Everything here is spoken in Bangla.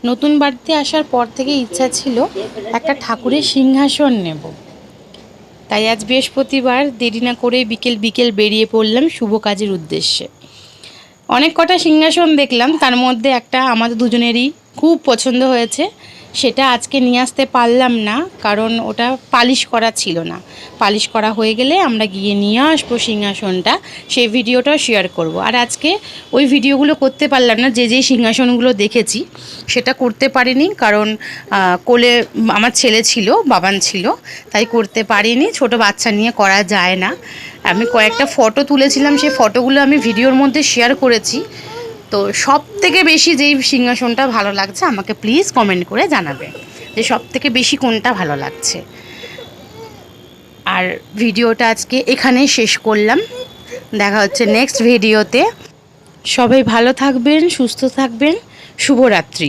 নতুন বাড়িতে আসার পর থেকে ইচ্ছা ছিল একটা ঠাকুরের সিংহাসন নেব। তাই আজ বৃহস্পতিবার দেরি না করে বিকেল বিকেল বেরিয়ে পড়লাম শুভ কাজের উদ্দেশ্যে। অনেক কটা সিংহাসন দেখলাম, তার মধ্যে একটা আমাদের দুজনেরই খুব পছন্দ হয়েছে। সেটা আজকে নিয়ে আসতে পারলাম না, কারণ ওটা পালিশ করা ছিল না। পালিশ করা হয়ে গেলে আমরা গিয়ে নিয়ে আসবো সিংহাসনটা, সেই ভিডিওটাও শেয়ার করব। আর আজকে ওই ভিডিওগুলো করতে পারলাম না, যেই সিংহাসনগুলো দেখেছি সেটা করতে পারিনি, কারণ কোলে আমার ছেলে ছিল, বাবান ছিল, তাই করতে পারিনি। ছোট বাচ্চা নিয়ে করা যায় না। আমি কয়েকটা ফটো তুলেছিলাম, সেই ফটোগুলো আমি ভিডিওর মধ্যে শেয়ার করেছি। তো সব থেকে বেশি যেই সিংহাসনটা ভালো লাগছে আমাকে প্লিজ কমেন্ট করে জানাবে যে সব থেকে বেশি কোনটা ভালো লাগছে। আর ভিডিওটা আজকে এখানেই শেষ করলাম। দেখা হচ্ছে নেক্সট ভিডিওতে। সবাই ভালো থাকবেন, সুস্থ থাকবেন। শুভরাত্রি।